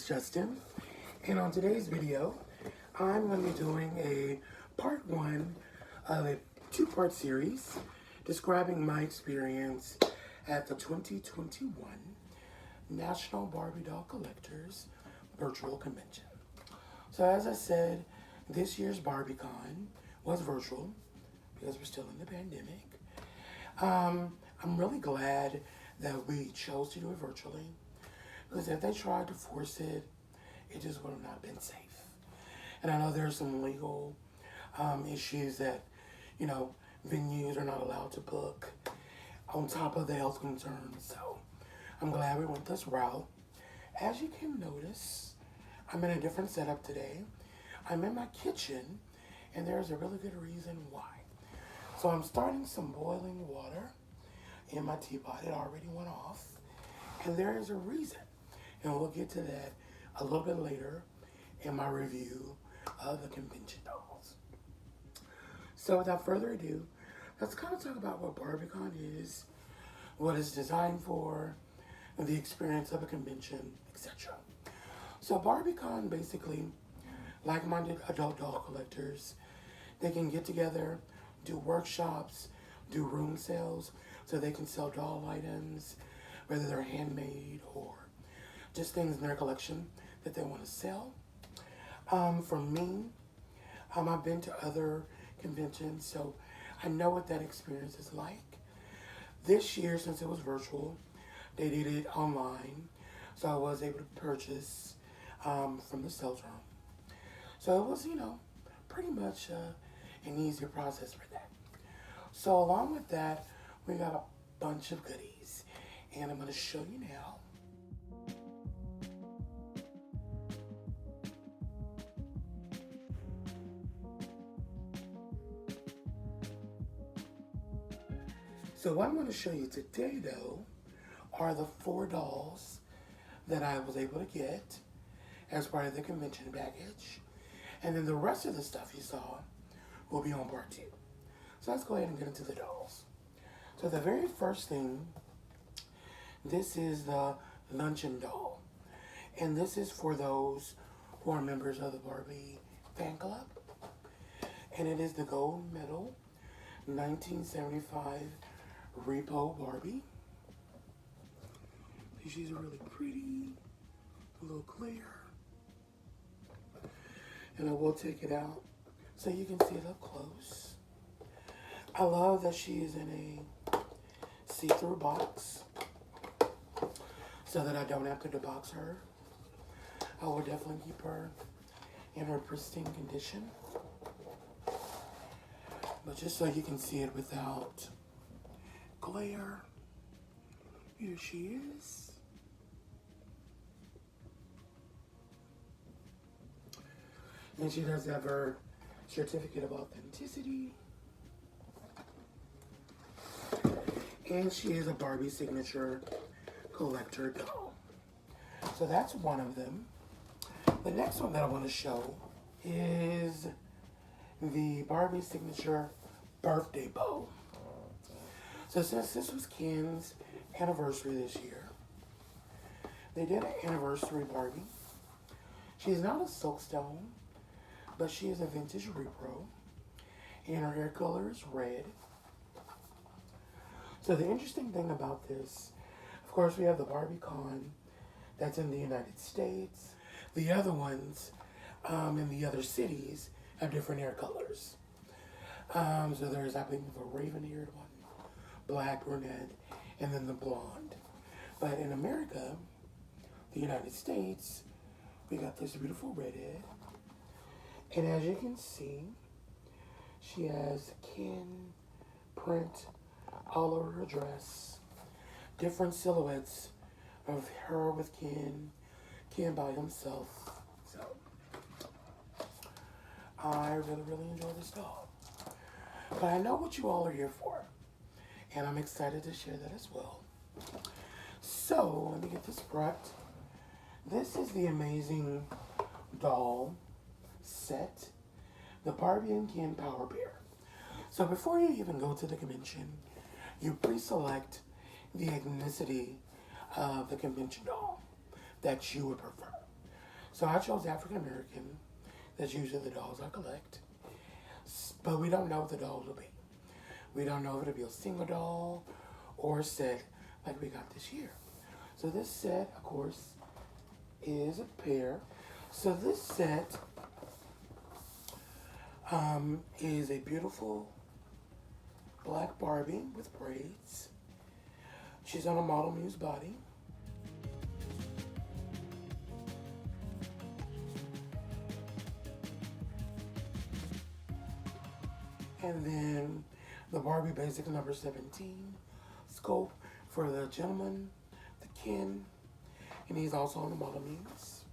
Justin, and on today's video, I'm going to be doing a part one of a two-part series describing my experience at the 2021 National Barbie Doll Collectors Virtual Convention. So as I said, this year's Barbie Con was virtual because we're still in the pandemic. I'm really glad that we chose to do it virtually, because if they tried to force it, it just would have not been safe. And I know there's some legal issues that, venues are not allowed to book on top of the health concerns. So I'm glad we went this route. As you can notice, I'm in a different setup today. I'm in my kitchen, and there's a really good reason why. So I'm starting some boiling water in my teapot. It already went off, and there is a reason. And we'll get to that a little bit later in my review of the convention dolls. So without further ado, let's kind of talk about what BarbieCon is, what it's designed for, the experience of a convention, etc. So BarbieCon, basically, like-minded adult doll collectors, they can get together, do workshops, do room sales, so they can sell doll items, whether they're handmade or just things in their collection that they want to sell. For me, I've been to other conventions, so I know what that experience is like. This year, since it was virtual, they did it online, so I was able to purchase from the sales room. So it was, pretty much an easier process for that. So along with that, we got a bunch of goodies, and I'm going to show you now. So what I'm going to show you today, though, are the 4 dolls that I was able to get as part of the convention package. And then the rest of the stuff you saw will be on part 2. So let's go ahead and get into the dolls. So the very first thing, this is the luncheon doll. And this is for those who are members of the Barbie fan club. And it is the gold medal 1975 Repo Barbie. She's really pretty, a little clear. And I will take it out so you can see it up close. I love that she is in a see-through box so that I don't have to debox her. I will definitely keep her in her pristine condition. But just so you can see it without glare, here she is. And she does have her certificate of authenticity. And she is a Barbie signature collector doll. So that's one of them. The next one that I want to show is the Barbie signature birthday bow. So since this was Ken's anniversary this year, they did an anniversary Barbie. She's not a silkstone, but she is a vintage repro, and her hair color is red. So the interesting thing about this, of course, we have the Barbie Con that's in the United States. The other ones in the other cities have different hair colors. So there's, I believe, a raven-haired one, black, brunette, and then the blonde. But in America, the United States, we got this beautiful redhead. And as you can see, she has Ken print all over her dress. Different silhouettes of her with Ken by himself. So, I really enjoy this doll. But I know what you all are here for, and I'm excited to share that as well. So, let me get this prepped. This is the amazing doll set, the Barbie and Ken Power Pair. So before you even go to the convention, you pre-select the ethnicity of the convention doll that you would prefer. So I chose African American. That's usually the dolls I collect. But we don't know what the dolls will be. We don't know if it'll be a single doll or a set like we got this year. So this set, of course, is a pair. So this set is a beautiful black Barbie with braids. She's on a Model Muse body. And then the Barbie Basic number 17 scope for the gentleman, the Ken, and he's also on the Model Muse.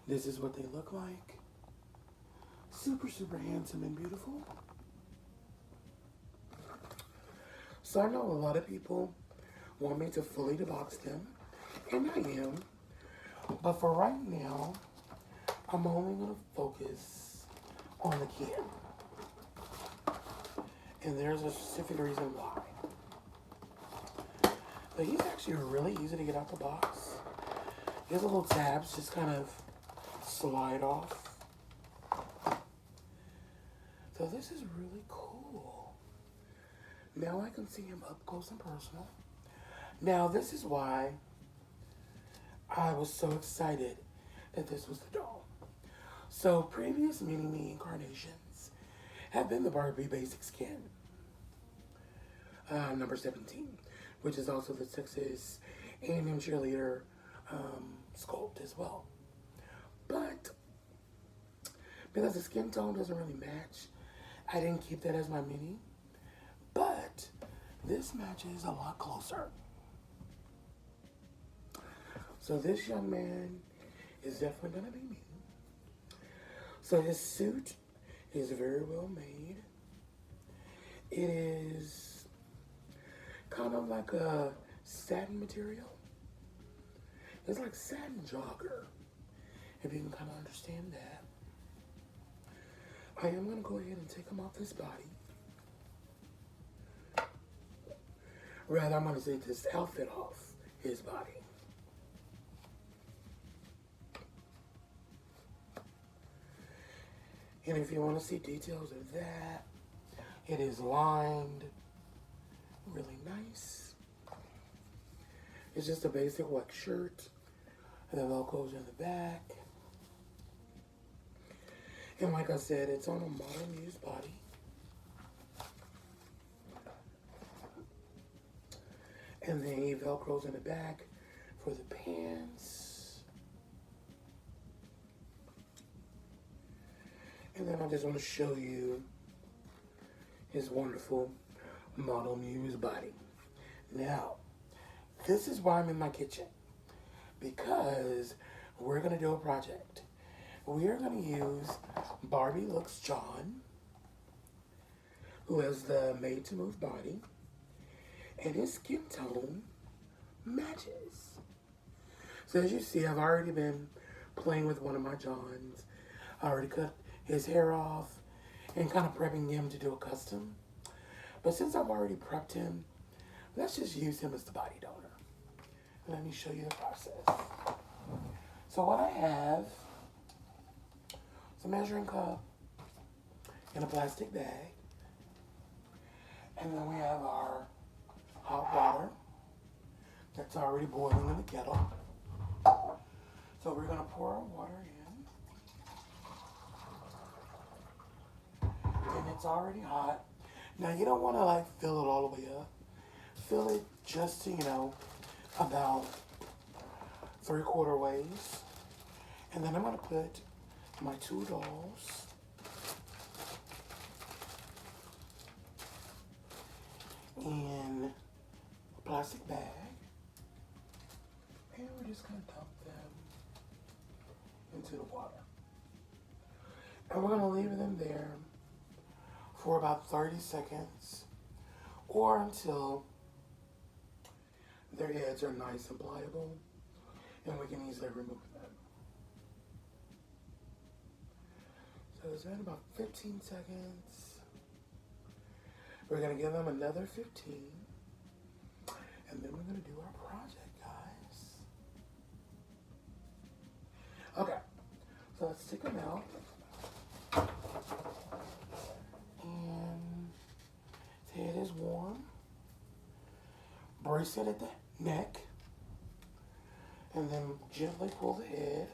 This is what they look like. Super, super handsome and beautiful. So I know a lot of people want me to fully debox them, and I am. But for right now, I'm only going to focus on the Ken. And there's a specific reason why. But he's actually really easy to get out the box. He has little tabs, just kind of slide off. So this is really cool. Now I can see him up close and personal. Now this is why I was so excited that this was the doll. So previous Mini-Me incarnations have been the Barbie Basic Skin, number 17, which is also the Texas A&M cheerleader sculpt as well. But because the skin tone doesn't really match, I didn't keep that as my mini. But this matches a lot closer. So this young man is definitely gonna be me. So his suit is very well made. It is kind of like a satin material. It's like satin jogger, if you can kind of understand that. I am going to go ahead and take him off this body. Rather, I'm going to take this outfit off his body. And if you want to see details of that, it is lined really nice. It's just a basic white shirt, and the Velcro's in the back. And like I said, it's on a Model Muse body. And the Velcro's in the back for the pants. And then I just want to show you his wonderful Model Muse body. Now, this is why I'm in my kitchen, because we're going to do a project. We are going to use Barbie Looks John, who has the Made to Move body, and his skin tone matches. So as you see, I've already been playing with one of my Johns. I already cut his hair off and kind of prepping him to do a custom. But since I've already prepped him, let's just use him as the body donor. Let me show you the process. So what I have is a measuring cup in a plastic bag. And then we have our hot water that's already boiling in the kettle. So we're gonna pour our water in. And it's already hot. Now you don't wanna like fill it all the way up. Fill it just to, about 3/4 ways. And then I'm gonna put my 2 dolls in a plastic bag. And we're just gonna dump them into the water. And we're gonna leave them there for about 30 seconds or until their heads are nice and pliable and we can easily remove them. So it's been about 15 seconds. We're gonna give them another 15, and then we're gonna do our project, guys. So let's take them out. And his head is warm. Brace it at the neck. And then gently pull the head.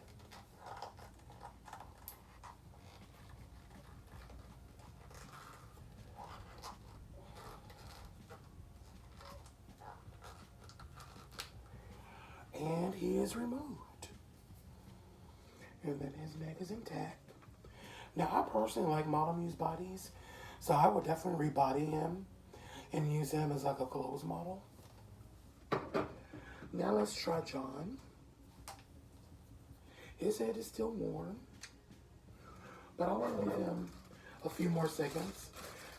And he is removed. And then his neck is intact. Now, I personally like model use bodies, so I would definitely rebody him and use him as like a clothes model. Now let's try John. His head is still warm, but I want to leave him a few more seconds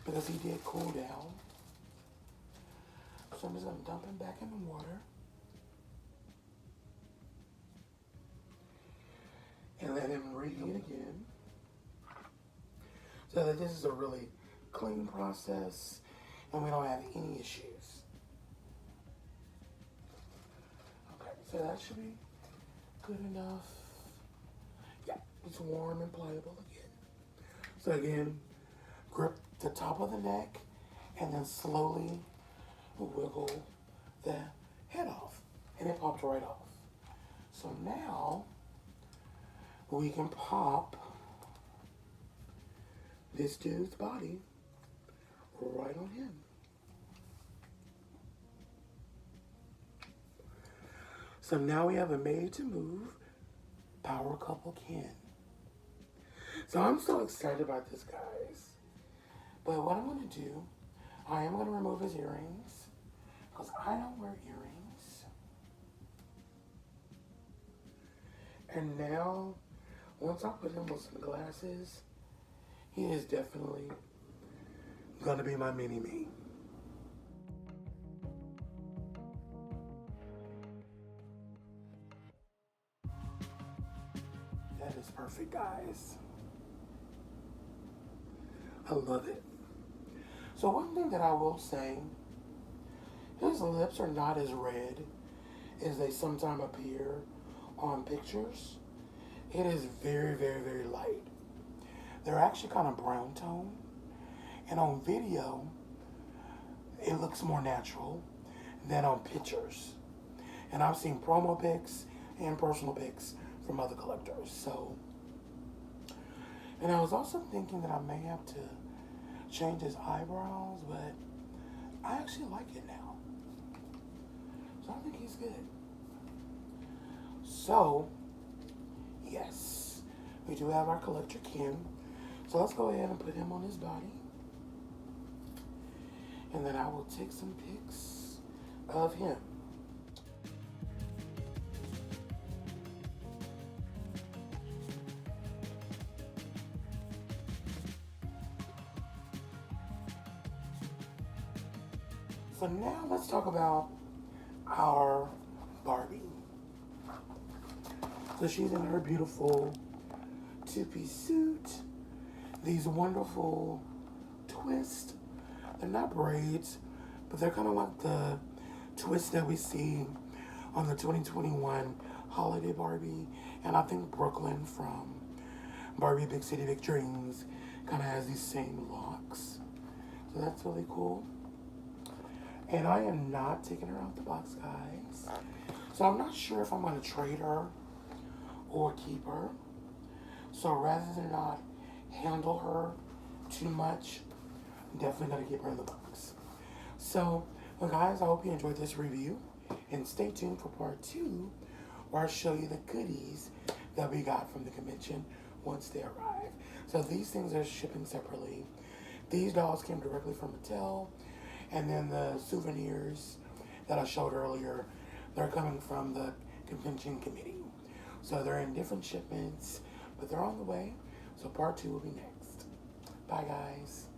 because he did cool down. So I'm just going to dump him back in the water. And let him reheat again. So that this is a really clean process and we don't have any issues. Okay, so that should be good enough. Yeah, it's warm and pliable again. So again, grip the top of the neck and then slowly wiggle the head off. And it popped right off. So now we can pop this dude's body right on him. So now we have a made to move power couple Ken. So I'm so excited about this, guys. But what I'm going to do, I am going to remove his earrings because I don't wear earrings. And now, once I put him with some glasses, he is definitely gonna be my mini-me. That is perfect, guys. I love it. So one thing that I will say, his lips are not as red as they sometimes appear on pictures. It is very, very, very light. They're actually kind of brown tone. And on video, it looks more natural than on pictures. And I've seen promo pics and personal pics from other collectors. So, and I was also thinking that I may have to change his eyebrows, but I actually like it now. So I think he's good. So, yes, we do have our collector Ken. So let's go ahead and put him on his body. And then I will take some pics of him. So now let's talk about our Barbie. So she's in her beautiful two-piece suit. These wonderful twists. They're not braids, but they're kind of like the twists that we see on the 2021 Holiday Barbie. And I think Brooklyn from Barbie Big City Big Dreams kind of has these same locks. So that's really cool. And I am not taking her out the box, guys. So I'm not sure if I'm going to trade her or keep her. So rather than not handle her too much, I'm definitely going to keep her in the box. So, well, guys, I hope you enjoyed this review. And stay tuned for part 2, where I show you the goodies that we got from the convention once they arrive. So these things are shipping separately. These dolls came directly from Mattel. And then the souvenirs that I showed earlier, they're coming from the convention committee. So they're in different shipments, but they're on the way. So part 2 will be next. Bye, guys.